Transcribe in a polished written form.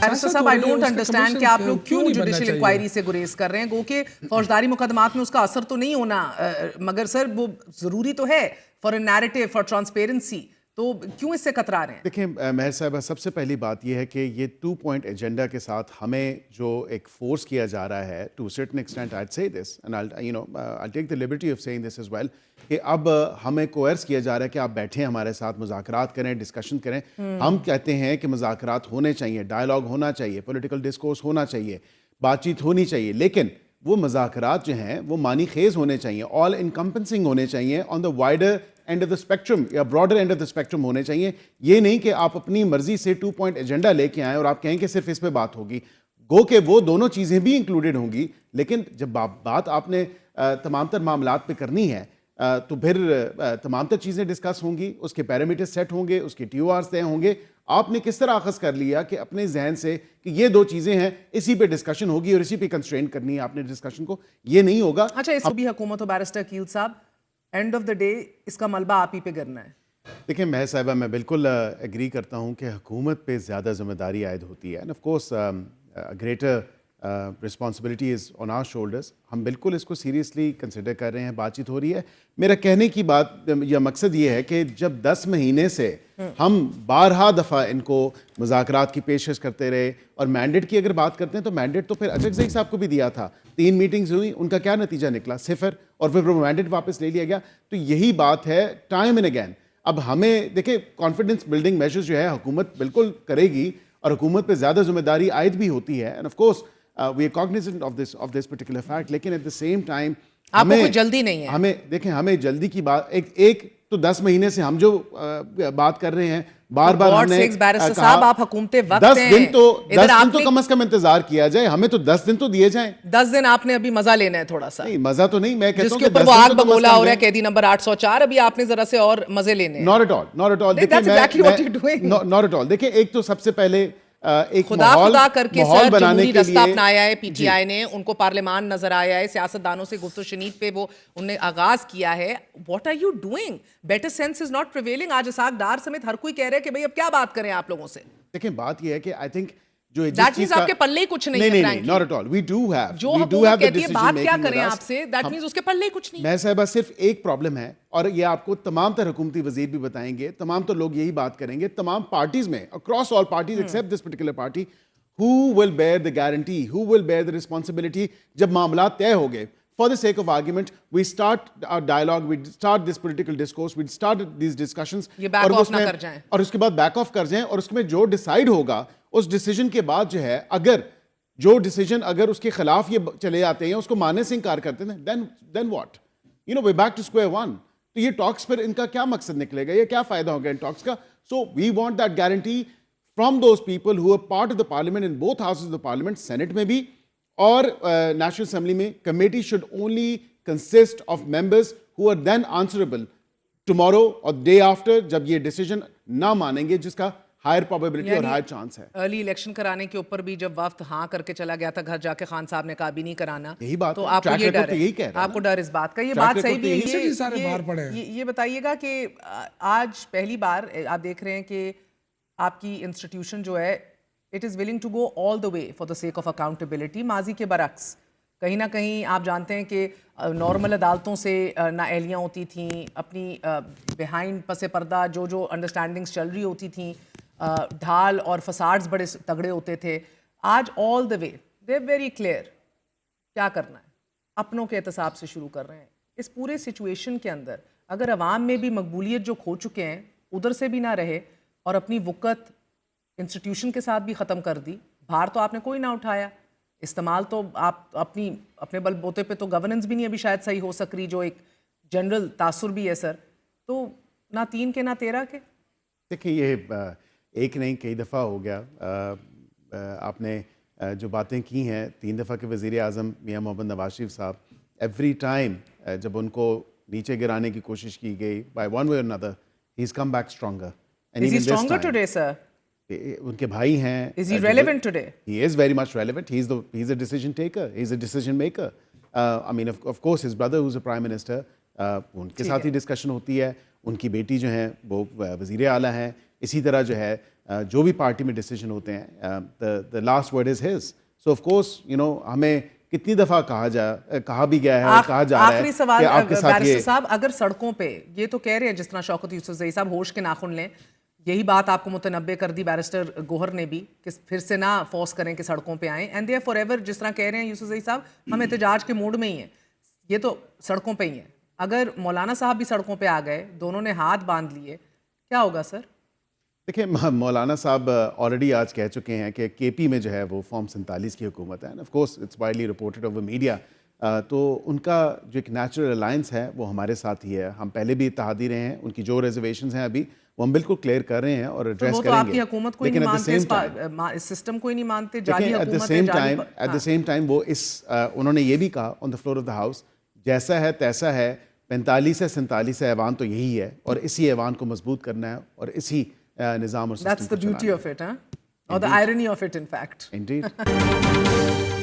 Barrister साहब I don't understand कि आप लोग क्यों जुडिशियल इंक्वायरी से गुरेज कर रहे हैं, गो कि फौजदारी मुकदमात में उसका असर तो नहीं होना, मगर सर वो जरूरी तो है for a narrative, for transparency, तो क्यों इससे कतरा रहे हैं? देखिए मेहर साहब, सबसे पहली बात यह है कि ये 2 पॉइंट एजेंडा के साथ हमें जो एक फोर्स किया जा रहा है, to certain extent I say this and I take the liberty of saying this as well, कि अब हमें कोर्स किया जा रहा है कि आप बैठें हमारे साथ, मुज़ाकरात करें, डिस्कशन करें। हम कहते हैं कि मुज़ाकरात होने चाहिए, डायलॉग होना चाहिए, पॉलिटिकल डिस्कोर्स होना चाहिए, बातचीत होनी चाहिए, लेकिन वो मुज़ाकरात जो हैं वो मानी खेज होने चाहिए, ऑल इनकम्पेंसिंग होने चाहिए, on the wider end of the spectrum या broader end of the spectrum होने चाहिए। ये नहीं कि आप अपनी मर्जी से 2 पॉइंट एजेंडा लेके आएँ और आप कहें कि सिर्फ इस पे बात होगी, गो के वो दोनों चीज़ें भी इंक्लूडेड होंगी, लेकिन जब बात आपने तमाम तर मामलात पे करनी है तो फिर तमाम तर चीज़ें डिस्कस होंगी, उसके पैरामीटर सेट होंगे, उसके TORs तय होंगे। आपने किस तरह अखज़ कर लिया कि अपने जहन से कि ये 2 चीज़ें हैं, इसी पे डिस्कशन होगी और इसी पे कंस्ट्रेन करनी है आपने डिस्कशन को, ये नहीं होगा। अच्छा, इसको भी हुकूमत और बैरिस्टर कील साहब, एंड ऑफ द डे इसका मलबा आप ही पे करना है। देखिए महर साहिबा, मैं बिल्कुल एग्री करता हूँ कि हुकूमत पे ज़्यादा ज़िम्मेदारी आयद होती है, and of course greater responsibility is on our shoulders. हम बिल्कुल इसको सीरियसली कंसिडर कर रहे हैं, बातचीत हो रही है। मेरा कहने की बात या मकसद ये है कि जब 10 महीने से हम 12 दफ़ा इनको मुज़ाकरात की पेशकश करते रहे, और मैंडेट की अगर बात करते हैं तो मैंडेट तो फिर अचक साहब को भी दिया था, 3 मीटिंग्स हुई, उनका क्या नतीजा निकला? 0, और फिर वो मैंडेट वापस ले लिया गया। तो यही बात है टाइम एंड अगैन। अब हमें देखिए, कॉन्फिडेंस बिल्डिंग मेजर्स जो है हुकूमत बिल्कुल करेगी, और हुकूमत पे ज़्यादा जिम्मेदारी आयद भी होती है, and of course we are cognizant of this particular fact, लेकिन एट द सेम टाइम आपको कोई जल्दी नहीं है। हमें जल्दी की बात, एक तो 10 महीने से हम जो बात कर रहे हैं, बार-बार हमने बैरिस्टर साहब, आप हुकूमते वक्त 10 दिन तो कम से कम इंतजार किया जाए, हमें तो 10 दिन तो दिए जाएं। 10 दिन आपने अभी मजा लेना है थोड़ा सा। नहीं, मजा तो नहीं, मैं कहता हूं कि 10 दिन आग बगोला हो रहा है, कैदी नंबर 804, अभी आपने जरा से और मजे लेने हैं। Not at all. Not at all. देखिए, एक तो सबसे पहले एक खुदा करके सर जमहूरी रास्ता अपनाया है PTI ने, उनको पार्लियामान नजर आया है, सियासतदानों से गुफ्तो शनीद पे वो उन्होंने आगाज किया है। What are you doing? Better sense is not prevailing. आज इसाक डार समेत हर कोई कह रहे हैं कि भाई अब क्या बात करें आप लोगों से। देखिए, बात ये है कि आई थिंक जो दैट मींस आपके पल्ले ही कुछ नहीं है। नहीं, not at all. We do have the decision बात क्या करें आपसे, दैट मींस उसके पल्ले ही कुछ नहीं। मैं साहिबा, सिर्फ एक प्रॉब्लम है, और ये आपको तमाम तर हुकूमती वजीर भी बताएंगे, तमाम तो लोग यही बात करेंगे, तमाम पार्टीज में, across all parties except this particular party, who will bear the guarantee, who will bear the responsibility? जब मामला तय हो गए, for the sake of argument, we start our dialogue, we start this political discourse, we start these discussions, ये back off ना कर जाएं, और उसके बाद बैक ऑफ कर जाएं, और उसमें जो डिसाइड होगा उस डिसीजन के बाद जो है, अगर जो डिसीजन अगर उसके खिलाफ ये चले जाते हैं, उसको मानने से इनकार करते हैं, then what? You know, we're back to square one. तो ये टॉक्स पर इनका क्या मकसद निकलेगा, ये क्या फायदा होगा इन टॉक्स का? So we want that guarantee from those people who are part of the parliament in both houses of the parliament, Senate में भी और National Assembly में. Committee should only consist of members who are then answerable tomorrow or day after, जब ये decision ना मानेंगे, जिसका higher probability और हायर चांस है। अर्ली इलेक्शन कराने के ऊपर भी जब वक्त हाँ करके चला गया था, घर जाके खान साहब ने कहा भी नहीं कराना, यही बात तो आपको ये डर है, आपको डर इस बात का। ये बात सही भी है। ये बताइएगा कि आज पहली बार आप देख रहे हैं कि आपकी इंस्टीट्यूशन जो है, it is willing to go all the way for the sake of accountability. माजी के बरक्स कहीं ना कहीं आप जानते हैं कि नॉर्मल अदालतों से नाअहलियाँ होती थीं, अपनी बिहाइंड पसे पर्दा जो अंडरस्टैंडिंग्स चल रही होती थीं, ढाल और फसाड्स बड़े तगड़े होते थे। आज all the way they are very clear क्या करना है, अपनों के एहतसाब से शुरू कर रहे हैं। इस पूरे सिचुएशन के अंदर अगर अवाम में भी मकबूलियत जो खो चुके हैं उधर से भी ना रहे, और अपनी वक़्त इंस्टीट्यूशन के साथ भी ख़त्म कर दी, भार तो आपने कोई ना उठाया, इस्तेमाल तो आप अपने बलबूते पे तो गवर्नेंस भी नहीं अभी शायद सही हो सक रही, जो एक जनरल तासुर भी है सर। तो ना 3 के ना 13 के। देखिए, ये एक नहीं कई दफ़ा हो गया, आपने जो बातें की हैं 3 दफ़ा के वज़ीर आज़म मियाँ मोहम्मद नवाज शरीफ साहब, एवरी टाइम जब उनको नीचे गिराने की कोशिश की गई, बाय वन वे और another, he is come back stronger. Is he stronger today, sir? उनके भाई हैं। Is he relevant today? He is very much relevant. He's a decision taker. He's a decision maker. I mean, of course, his brother, who's a prime minister, उनके साथ ही discussion होती है। उनकी बेटी जो है वो वज़ीर आला हैं। इसी तरह जो है جو بھی پارٹی میں ڈیسیجن ہوتے ہیں the last word is his. So of course ہمیں کتنی دفعہ کہا بھی گیا ہے اور کہا جا رہا ہے آخری سوال کہ آپ کے ساتھ بیرسٹر صاحب، اگر سڑکوں پہ یہ تو کہہ رہے ہیں جس طرح شوکت یوسفزئی صاحب ہوش کے ناخن لیں، یہی بات آپ کو متنبع کر دی بیرسٹر گوہر نے بھی کہ پھر سے نہ فورس کریں کہ سڑکوں پہ آئیں، and they are for ever, جس طرح کہہ رہے ہیں یوسفزئی صاحب ہم احتجاج کے موڈ میں ہی ہیں، یہ تو سڑکوں پہ ہی ہیں. اگر مولانا صاحب بھی سڑکوں پہ آ گئے، دونوں نے ہاتھ باندھ لیے، کیا ہوگا سر؟ دیکھیں مولانا صاحب آلریڈی آج کہہ چکے ہیں کہ کے پی میں جو ہے وہ فارم 47 کی حکومت ہے. Of course it's widely reported over media. تو ان کا جو ایک نیچرل الائنس ہے وہ ہمارے ساتھ ہی ہے. ہم پہلے بھی اتحادی رہے ہیں. ان کی جو ریزرویشنز ہیں ابھی وہ ہم بالکل کلیئر کر رہے ہیں اور ایڈریس کریں گے. آپ کی حکومت کو ہی نہیں مانتے، اس سسٹم کو ہی نہیں مانتے، جعلی حکومت ہے. ایٹ دا سیم ٹائم وہ انہوں نے یہ بھی کہا on the floor of the house, جیسا ہے تیسا ہے، 45 سے 47 ایوان تو یہی ہے اور اسی ایوان کو مضبوط کرنا ہے اور اسی نظام اور سسٹم کو چلانا ہے. That's the beauty of it, huh? Or the irony of it, in fact. Indeed.